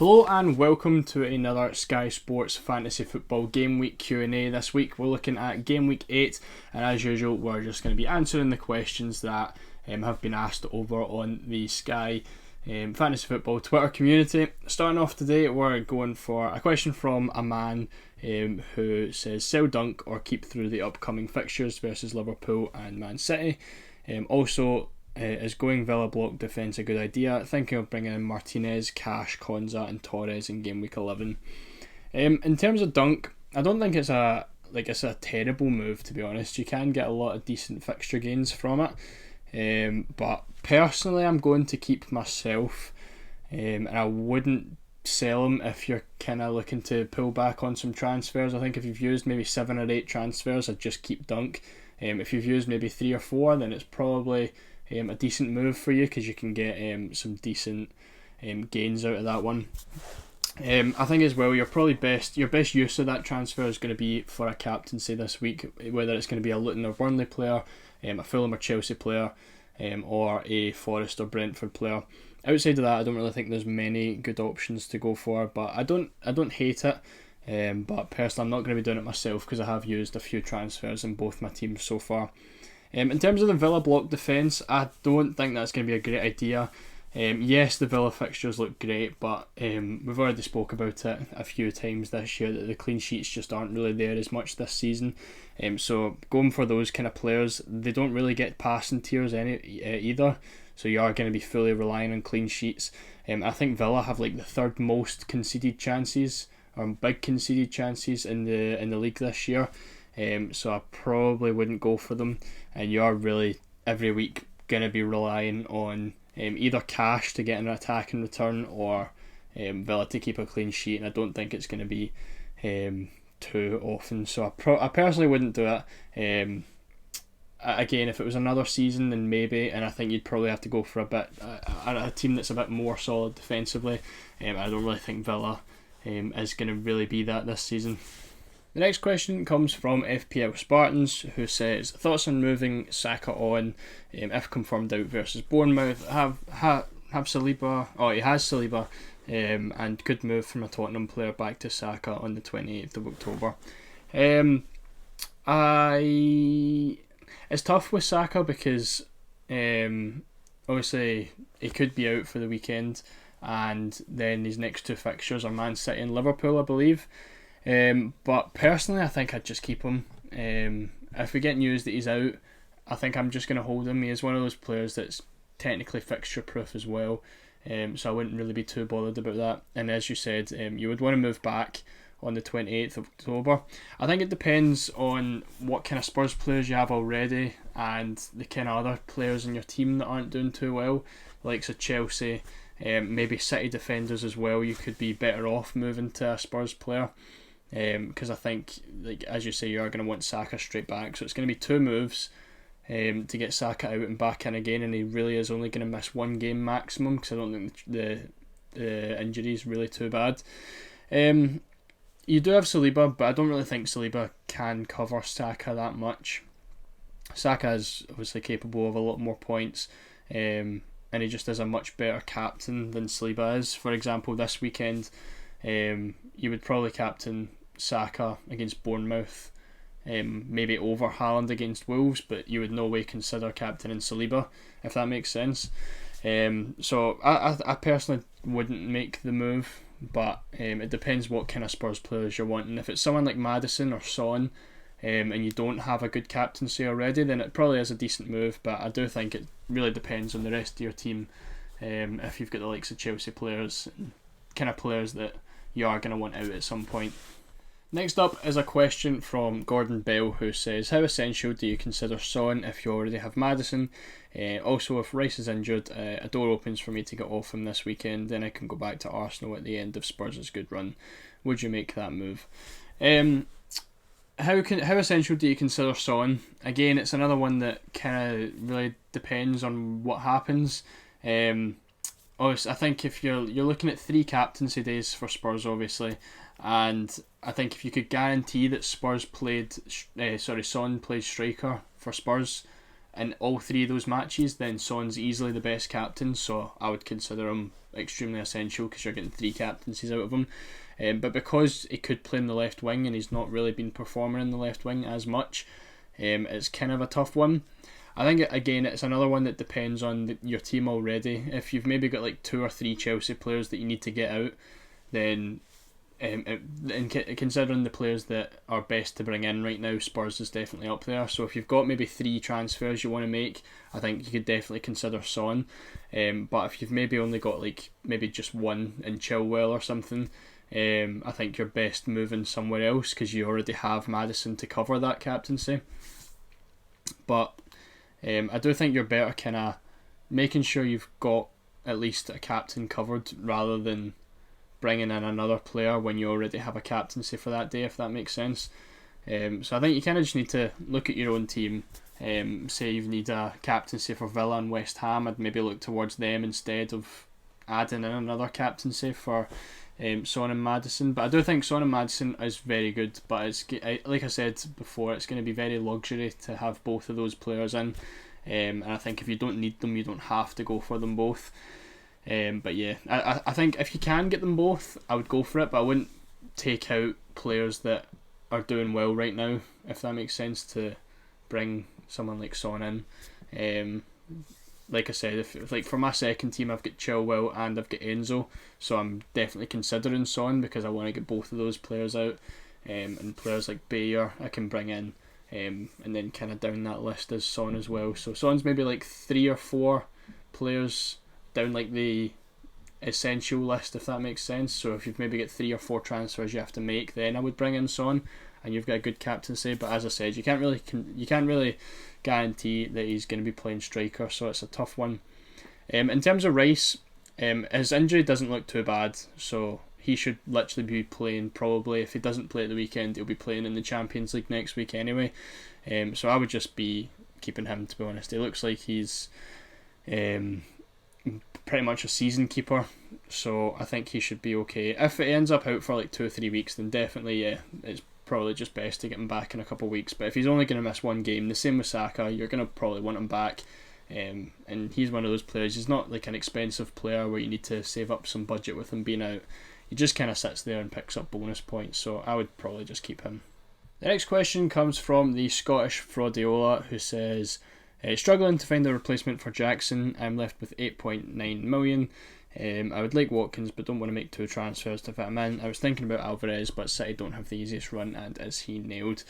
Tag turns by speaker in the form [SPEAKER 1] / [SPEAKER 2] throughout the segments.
[SPEAKER 1] Hello and welcome to another Sky Sports Fantasy Football Game Week Q&A. This week we're looking at Game Week 8, and as usual we're just going to be answering the questions that have been asked over on the Sky Fantasy Football Twitter community. Starting off today, we're going for a question from a man who says sell Dunk or keep through the upcoming fixtures versus Liverpool and Man City. Is going Villa block defence a good idea? Thinking of bringing in Martinez, Cash, Konza and Torres in Game Week 11. In terms of Dunk, I don't think it's a terrible move, to be honest. You can get a lot of decent fixture gains from it. But personally, I'm going to keep myself, and I wouldn't sell him if you're kind of looking to pull back on some transfers. I think if you've used maybe 7 or 8 transfers, I'd just keep Dunk. If you've used maybe 3 or 4, then it's probably a decent move for you because you can get some decent gains out of that one. I think as well, your best use of that transfer is going to be for a captaincy this week, whether it's going to be a Luton or Burnley player, a Fulham or Chelsea player, or a Forest or Brentford player. Outside of that, I don't really think there's many good options to go for, but I don't hate it. But personally, I'm not going to be doing it myself because I have used a few transfers in both my teams so far. In terms of the Villa block defence, I don't think that's going to be a great idea. Yes, the Villa fixtures look great, but we've already spoke about it a few times this year that the clean sheets just aren't really there as much this season. So going for those kind of players, they don't really get passing tiers either. So you are going to be fully relying on clean sheets. I think Villa have like the third most conceded chances, or big conceded chances in the league this year. So I probably wouldn't go for them, and you are really every week going to be relying on either Cash to get an attack in return or Villa to keep a clean sheet, and I don't think it's going to be too often, so I personally wouldn't do it. Again, if it was another season then maybe, and I think you'd probably have to go for a team that's a bit more solid defensively. I don't really think Villa is going to really be that this season. The next question comes from FPL Spartans, who says thoughts on moving Saka on if confirmed out versus Bournemouth. Have Saliba. Oh, he has Saliba, and could move from a Tottenham player back to Saka on the 28th of October. It's tough with Saka because obviously he could be out for the weekend, and then his next 2 fixtures are Man City and Liverpool, I believe. But personally, I think I'd just keep him. If we get news that he's out, I think I'm just going to hold him. He is one of those players that's technically fixture proof as well, so I wouldn't really be too bothered about that. And as you said, you would want to move back on the 28th of October. I think it depends on what kind of Spurs players you have already and the kind of other players in your team that aren't doing too well, like so Chelsea, maybe City defenders as well. You could be better off moving to a Spurs player. Because I think, like as you say, you are going to want Saka straight back, so it's going to be 2 moves to get Saka out and back in again, and he really is only going to miss 1 game maximum because I don't think the injury is really too bad. You do have Saliba, but I don't really think Saliba can cover Saka that much. Saka is obviously capable of a lot more points, and he just is a much better captain than Saliba is. For example, this weekend, you would probably captain Saka against Bournemouth, maybe over Haaland against Wolves, but you would no way consider captaining Saliba, if that makes sense. So I personally wouldn't make the move, but it depends what kind of Spurs players you're wanting. If it's someone like Maddison or Son, and you don't have a good captaincy already, then it probably is a decent move, but I do think it really depends on the rest of your team. If you've got the likes of Chelsea players, kind of players that you are going to want out at some point. Next up is a question from Gordon Bell, who says, how essential do you consider Son if you already have Maddison? Also, if Rice is injured, a door opens for me to get off him this weekend, then I can go back to Arsenal at the end of Spurs' good run. Would you make that move? How essential do you consider Son? Again, it's another one that kind of really depends on what happens. Obviously, I think if you're looking at 3 captaincy days for Spurs, obviously, and I think if you could guarantee that Son played striker for Spurs, in all 3 of those matches, then Son's easily the best captain, so I would consider him extremely essential because you're getting 3 captaincies out of him. But because he could play in the left wing and he's not really been performing in the left wing as much, it's kind of a tough one. I think, again, it's another one that depends on your team already. If you've maybe got like 2 or 3 Chelsea players that you need to get out, then and considering the players that are best to bring in right now, Spurs is definitely up there. So if you've got maybe 3 transfers you want to make, I think you could definitely consider Son. But if you've maybe only got like maybe just one in Chilwell or something, I think you're best moving somewhere else because you already have Maddison to cover that captaincy. But I do think you're better kind of making sure you've got at least a captain covered rather than bringing in another player when you already have a captaincy for that day, if that makes sense. So I think you kind of just need to look at your own team. Say you need a captaincy for Villa and West Ham, I'd maybe look towards them instead of adding in another captaincy for Son and Maddison. But I do think Son and Maddison is very good, but it's like I said before, it's going to be very luxury to have both of those players in. And I think if you don't need them, you don't have to go for them both. But yeah, I think if you can get them both, I would go for it, but I wouldn't take out players that are doing well right now, if that makes sense, to bring someone like Son in. Like I said, if like for my second team, I've got Chilwell and I've got Enzo, so I'm definitely considering Son because I want to get both of those players out, and players like Bayer I can bring in, and then kind of down that list is Son as well. So Son's maybe like 3 or 4 players down like the essential list, if that makes sense. So if you've maybe got 3 or 4 transfers you have to make, then I would bring in Son and you've got a good captaincy. But as I said, you can't really guarantee that he's going to be playing striker, so it's a tough one. In terms of Rice, his injury doesn't look too bad, so he should literally be playing. Probably if he doesn't play at the weekend, he'll be playing in the Champions League next week anyway. So I would just be keeping him, to be honest. He looks like he's pretty much a season keeper, so I think he should be okay. If it ends up out for like 2 or 3 weeks, then definitely it's probably just best to get him back in a couple of weeks. But if he's only going to miss 1 game, the same with Saka, you're going to probably want him back, and he's one of those players. He's not like an expensive player where you need to save up some budget with him being out. He just kind of sits there and picks up bonus points, so I would probably just keep him. The next question comes from the Scottish Fraudiola, who says, struggling to find a replacement for Jackson. I'm left with 8.9 million. I would like Watkins, but don't want to make 2 transfers to fit him in. I was thinking about Alvarez, but City don't have the easiest run, and is he nailed?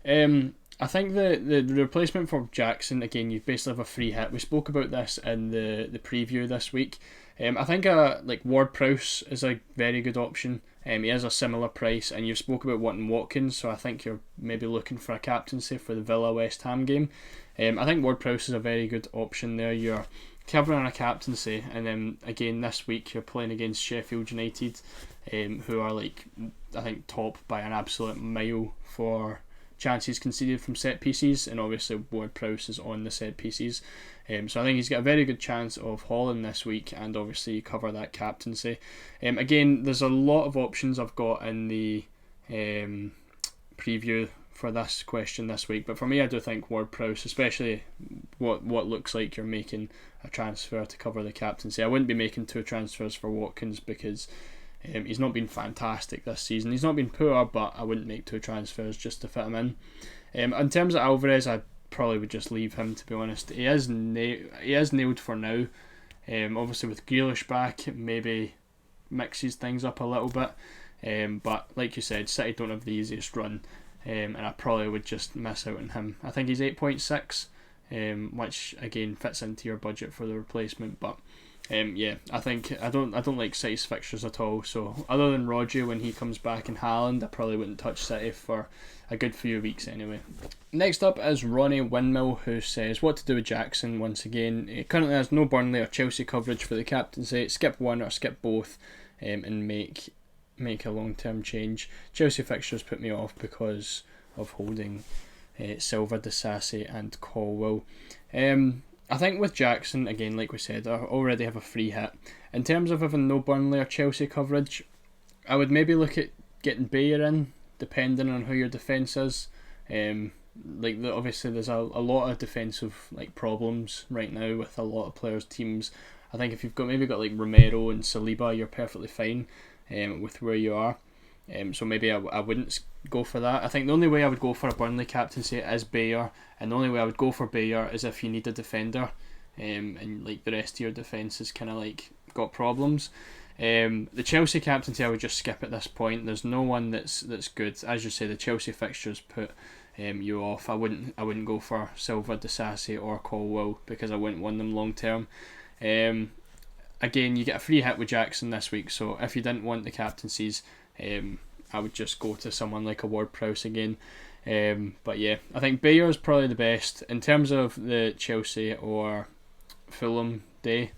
[SPEAKER 1] I think the replacement for Jackson, again, you basically have a free hit. We spoke about this in the preview this week. I think like Ward-Prowse is a very good option. He has a similar price, and you've spoke about wanting Watkins, so I think you're maybe looking for a captaincy for the Villa West Ham game. I think Ward-Prowse is a very good option there. You're covering a captaincy, and then again this week you're playing against Sheffield United, who are like, I think, top by an absolute mile for chances conceded from set pieces, and obviously Ward-Prowse is on the set pieces. So I think he's got a very good chance of hauling this week, and obviously cover that captaincy. Again, there's a lot of options I've got in the preview for this question this week, but for me I do think Ward-Prowse, especially what looks like you're making a transfer to cover the captaincy. I wouldn't be making 2 transfers for Watkins because he's not been fantastic this season. He's not been poor, but I wouldn't make 2 transfers just to fit him in. In terms of Alvarez, I probably would just leave him, to be honest. He is nailed for now. Obviously with Grealish back, it maybe mixes things up a little bit, but like you said, City don't have the easiest run, and I probably would just miss out on him. I think he's 8.6, which again fits into your budget for the replacement, but yeah, I think I don't like City's fixtures at all. So other than Rodri when he comes back in Haaland, I probably wouldn't touch City for a good few weeks anyway. Next up is Ronnie Windmill, who says what to do with Jackson once again. He currently has no Burnley or Chelsea coverage for the captaincy. Skip one or skip both, and make a long-term change. Chelsea fixtures put me off because of holding Silva, Disasi and Colwell. I think with Jackson, again, like we said, I already have a free hit. In terms of having no Burnley or Chelsea coverage, I would maybe look at getting Bayer in, depending on who your defence is. Obviously there's a lot of defensive problems right now with a lot of players' teams. I think if you've got like Romero and Saliba, you're perfectly fine with where you are. So maybe I wouldn't go for that. I think the only way I would go for a Burnley captaincy is Bayer, and the only way I would go for Bayer is if you need a defender, and the rest of your defence is kind of got problems. The Chelsea captaincy I would just skip at this point. There's no one that's good. As you say, the Chelsea fixtures put you off. I wouldn't go for Silva, Disasi or Colwell because I wouldn't want them long term. Again, you get a free hit with Jackson this week, so if you didn't want the captaincies, I would just go to someone like a Ward-Prowse again. But yeah, I think Bayer is probably the best in terms of the Chelsea or Fulham day.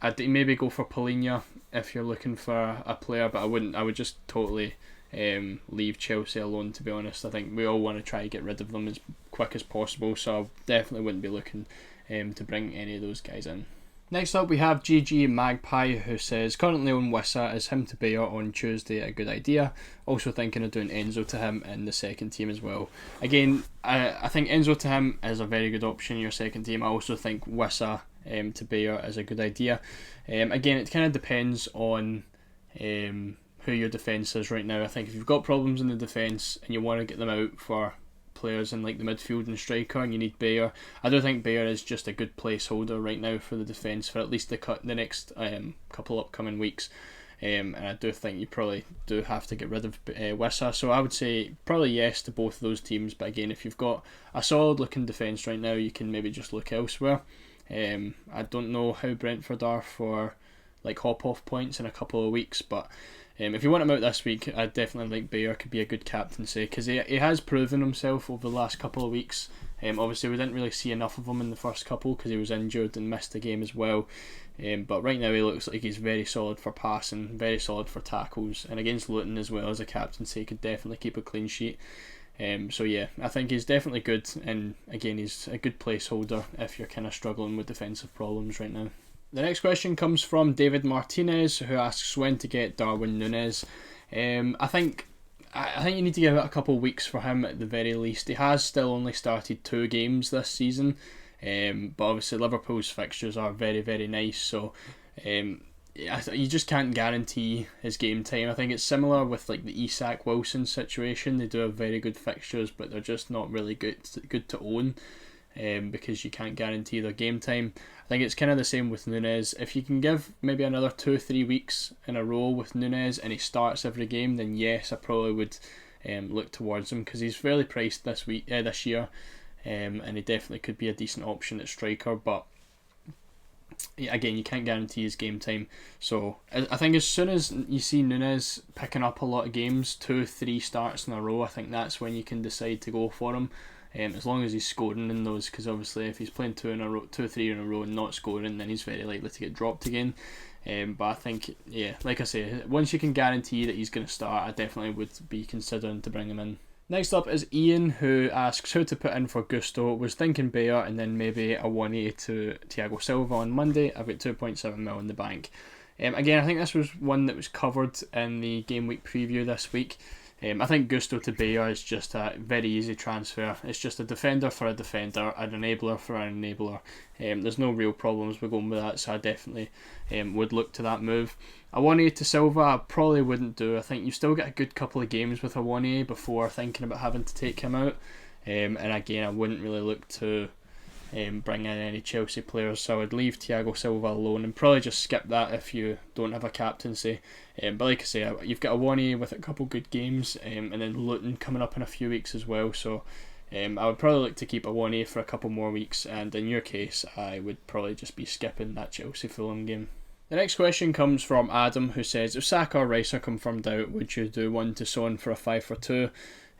[SPEAKER 1] I'd maybe go for Paulinho if you're looking for a player, but I wouldn't. I would just totally leave Chelsea alone, to be honest. I think we all want to try to get rid of them as quick as possible, so I definitely wouldn't be looking to bring any of those guys in. Next up we have GG Magpie, who says currently on Wissa, is him to Bayer on Tuesday a good idea? Also thinking of doing Enzo to him in the second team as well. Again, I think Enzo to him is a very good option in your second team. I also think Wissa to Bayer is a good idea. Again, it kind of depends on who your defence is right now. I think if you've got problems in the defence and you want to get them out for players in the midfield and striker, and you need Bayer, I do think Bayer is just a good placeholder right now for the defence for at least the next couple upcoming weeks, and I do think you probably do have to get rid of Wissa, so I would say probably yes to both of those teams. But again, if you've got a solid looking defence right now, you can maybe just look elsewhere. I don't know how Brentford are for hop off points in a couple of weeks, but if you want him out this week, I definitely think Bayer could be a good captaincy because he has proven himself over the last couple of weeks. Obviously we didn't really see enough of him in the first couple because he was injured and missed the game as well, but right now he looks like he's very solid for passing, very solid for tackles, and against Luton as well as a captaincy he could definitely keep a clean sheet. So yeah, I think he's definitely good, and again he's a good placeholder if you're kind of struggling with defensive problems right now. The next question comes from David Martinez, who asks when to get Darwin Nunez. I think you need to give it a couple of weeks for him at the very least. He has still only started 2 games this season, but obviously Liverpool's fixtures are very, very nice, so you just can't guarantee his game time. I think it's similar with the Isak Wilson situation. They do have very good fixtures, but they're just not really good to own. Because you can't guarantee their game time. I think it's kind of the same with Nunez. If you can give maybe another 2-3 weeks in a row with Nunez and he starts every game, then yes, I probably would look towards him because he's fairly priced this year, and he definitely could be a decent option at striker. But again, you can't guarantee his game time. So I think as soon as you see Nunez picking up a lot of games, 2-3 starts in a row, I think that's when you can decide to go for him. As long as he's scoring in those, because obviously if he's playing 2 or 3 in a row and not scoring, then he's very likely to get dropped again. But I think, yeah, like I say, once you can guarantee that he's going to start, I definitely would be considering to bring him in. Next up is Ian, who asks who to put in for Gusto. Was thinking Bayer and then maybe a 1A to Thiago Silva on Monday. I've got 2.7 mil in the bank. Again, I think this was one that was covered in the game week preview this week. I think Gusto to Bayer is just a very easy transfer. It's just a defender for a defender, an enabler for an enabler. There's no real problems with going with that, so I definitely would look to that move. A 1A to Silva I probably wouldn't do. I think you still get a good couple of games with a 1A before thinking about having to take him out. And again, I wouldn't really look to bring in any Chelsea players, so I would leave Thiago Silva alone and probably just skip that if you don't have a captaincy. But like I say, you've got a 1A with a couple good games, and then Luton coming up in a few weeks as well, so I would probably look to keep a 1A for a couple more weeks, and in your case I would probably just be skipping that Chelsea Fulham game. The next question comes from Adam, who says if Saka or Rice are confirmed out, would you do one to Son for a 5 for 2?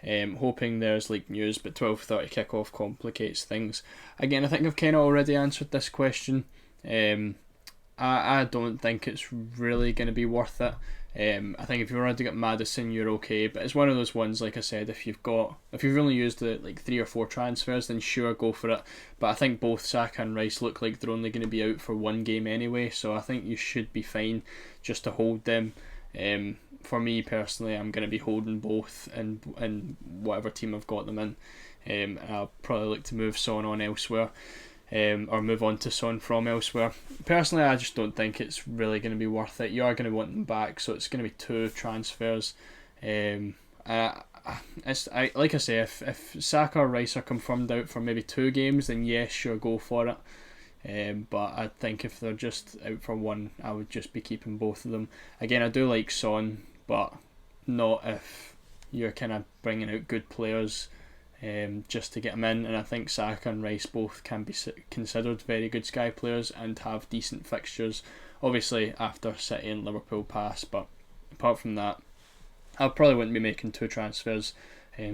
[SPEAKER 1] Hoping there's leaked news, but 12:30 kickoff complicates things. Again, I think I've kind of already answered this question. I don't think it's really going to be worth it. I think if you've already got Maddison, you're okay, but it's one of those ones, like I said, if you've only used the 3 or 4 transfers, then sure, go for it. But I think both Saka and Rice look like they're only going to be out for one game anyway, so I think you should be fine just to hold them for me personally, I'm going to be holding both in whatever team I've got them in. And I'll probably look to move Son on elsewhere, or move on to Son from elsewhere. Personally, I just don't think it's really going to be worth it. You are going to want them back, so it's going to be 2 transfers. Like I say, if Saka or Rice are confirmed out for maybe 2 games, then yes, sure, go for it. But I think if they're just out for 1, I would just be keeping both of them. Again, I do like Son, but not if you're kind of bringing out good players just to get them in. And I think Saka and Rice both can be considered very good Sky players and have decent fixtures, obviously after City and Liverpool pass. But apart from that, I probably wouldn't be making 2 transfers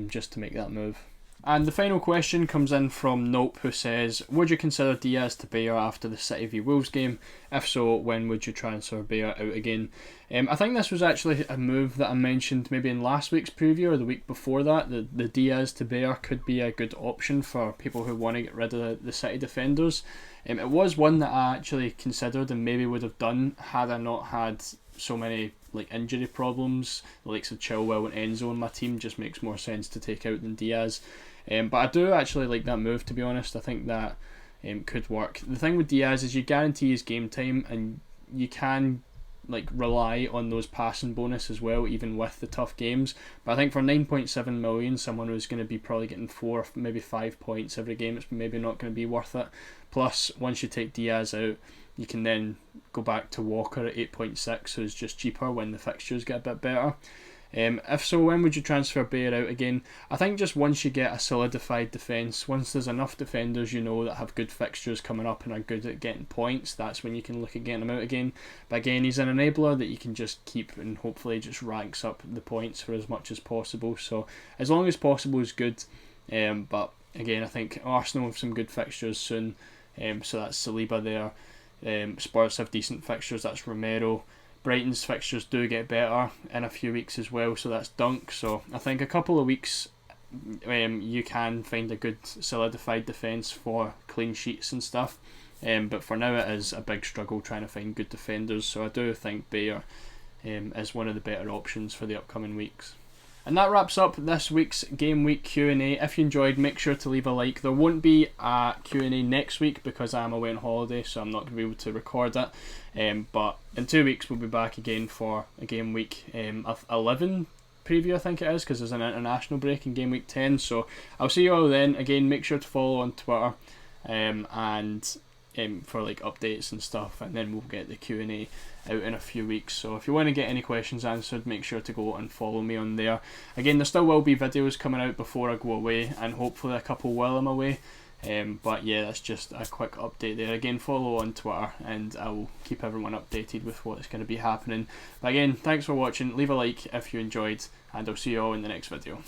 [SPEAKER 1] just to make that move. And the final question comes in from Nope, who says, would you consider Diaz to Bayer after the City v Wolves game? If so, when would you transfer Bayer out again? I think this was actually a move that I mentioned maybe in last week's preview or the week before that. The Diaz to Bayer could be a good option for people who want to get rid of the City defenders. It was one that I actually considered and maybe would have done had I not had so many injury problems. The likes of Chilwell and Enzo in my team just makes more sense to take out than Diaz. But I do actually like that move, to be honest. I think that could work. The thing with Diaz is you guarantee his game time, and you can rely on those passing bonus as well, even with the tough games. But I think for 9.7 million, someone who's going to be probably getting 4, maybe 5 points every game, it's maybe not going to be worth it. Plus, once you take Diaz out, you can then go back to Walker at 8.6, who's just cheaper when the fixtures get a bit better. If so, when would you transfer Bayer out again? I think just once you get a solidified defence, once there's enough defenders that have good fixtures coming up and are good at getting points, that's when you can look at getting him out again. But again, he's an enabler that you can just keep and hopefully just ranks up the points for as much as possible. So as long as possible is good. But again, I think Arsenal have some good fixtures soon. So that's Saliba there. Spurs have decent fixtures, that's Romero. Brighton's fixtures do get better in a few weeks as well, so that's Dunk. So I think a couple of weeks you can find a good solidified defence for clean sheets and stuff, but for now it is a big struggle trying to find good defenders, so I do think Bayer is one of the better options for the upcoming weeks. And that wraps up this week's Game Week Q&A. If you enjoyed, make sure to leave a like. There won't be a Q&A next week because I am away on holiday, so I'm not going to be able to record it. But in 2 weeks, we'll be back again for a Game Week 11 preview, I think it is, because there's an international break in Game Week 10. So I'll see you all then. Again, make sure to follow on Twitter for updates and stuff, and then we'll get the Q&A out in a few weeks. So if you want to get any questions answered, make sure to go and follow me on there. Again, there still will be videos coming out before I go away, and hopefully a couple while I'm away. But yeah, that's just a quick update there. Again, follow on Twitter and I will keep everyone updated with what's going to be happening. But again, thanks for watching. Leave a like if you enjoyed, and I'll see you all in the next video.